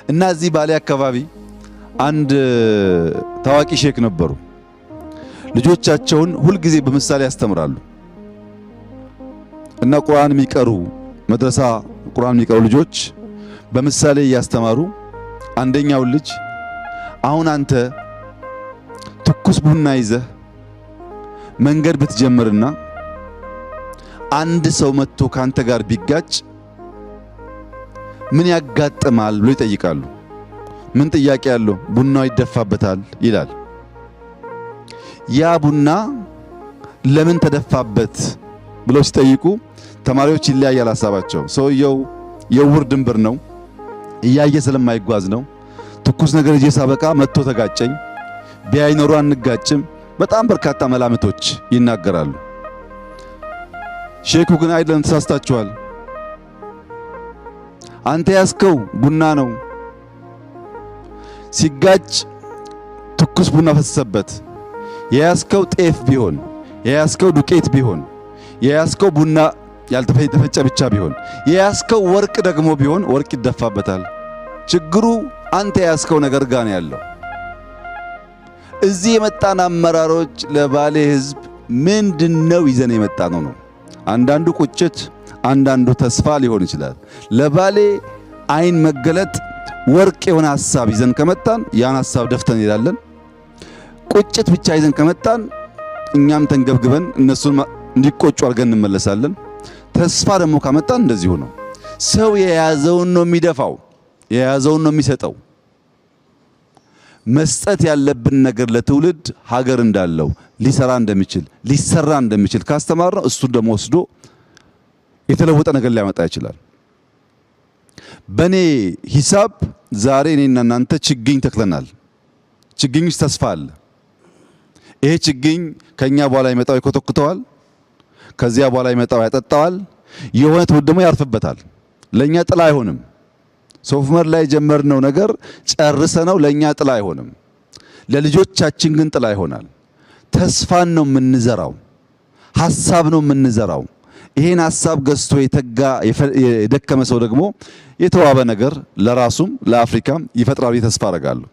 እና እዚህ ባሌ አካባቢ አንድ ታዋቂ ሼክ ነበሩ። ልጆቻቸውን ሁል ጊዜ በምሳሌ ያስተምራሉ እና ቁርአን የሚቀሩ መድረሳ ቁርአን የሚቀሩ ልጆች በምሳሌ ያስተማሩ አንደኛው ልጅ አሁን አንተ ትኩስ ቡና ይዘህ መንገድ ብትጀምርና አንድ ሰው መጥቶ ካንተ ጋር ቢጋጭ ምን ያጋጥማል ብሎ ይጠይቃሉ። ምን ጥያቄ ያለው? ቡናው ይደፋበታል ይላል። ያ ቡና ለምን ተደፋበት ብለው ሲጠይቁ ተማሪዎች ይለያያል ሐሳባቸው። ሰውየው የውር ድንብር ነው፣ እያየ ስለማይጓዝ ነው። ትኩስ ነገር እጄ ሳበቃ መጥቶ ተጋጨኝ፣ ቢያይኖሩ አንጋጭም። በጣም በርካታ መላምቶች ይናገራሉ። ሼኩ ግን አይደለም፣ ተሳስታችኋል። አንተ ያስከው ቡና ነው። ሲጋጭ ትኩስ ቡና ፈሰሰበት። የያስከው ጤፍ ቢሆን፣ የያስከው ዱቄት ቢሆን፣ የያስከው ቡና ያልተፈጨ ብቻ ቢሆን፣ የያስከው ወርቅ ደግሞ ቢሆን ወርቅ ይደፋበታል። ችግሩ አንተ የያስከው ነገር ጋር ነው ያለው። እዚህ የመጣን አመራሮች ለባሌ ህዝብ ምንድነው ይዘን የመጣ ነው? አንዳንዱ ቁጭት፣ አንዳንዱ ተስፋ ሊሆን ይችላል። ለባሌ አይን መገለጥ ወርቅ የሆነ ሐሳብ ይዘን ከመጣን ያን ሐሳብ ደፍተን እንሄዳለን። ቁጭት ብቻ ይዘን ከመጣን እኛም ተንገብግበን እነሱን እንዲቆጩ አድርገን እንመለሳለን። ተስፋ ደግሞ ካመጣን እንደዚሁ ነው። ሰው የያዘውን ነው የሚደፋው፣ የያዘውን ነው የሚሰጠው። መስጠት ያለብን ነገር ለትውልድ ሀገር እንዳለው ሊሰራ እንደሚችል ሊሰራ እንደሚችል ካስተማር ነው እሱ ደግሞ ወስዶ የተለወጠ ነገር ሊያመጣ ይችላል። በኔ ሂሳብ ዛሬ እኔና እናንተ ችግኝ ተክለናል። ችግኝ ውስጥ ተስፋ አለ። ይሄ ችግኝ ከኛ በኋላ ይመጣው ይኮተኩተዋል፣ ከዚያ በኋላ ይመጣው ያጠጣዋል። የሆነ ትውልድ ደግሞ ያርፍበታል። ለኛ ጥላ አይሆንም። ሶፍመር ላይ ጀመርነው ነገር ጨርሰነው ለኛ ጥላ አይሆንም። ለልጆቻችን ግን ጥላ ይሆናል። ተስፋን ነው የምንዘራው፣ ሐሳብ ነው የምንዘራው። ይሄን ሐሳብ ገዝቶ የተጋ የደከመ ሰው ደግሞ የተዋበ ነገር ለራሱም ለአፍሪካም ይፈጥራል። ተስፋ አደርጋለሁ።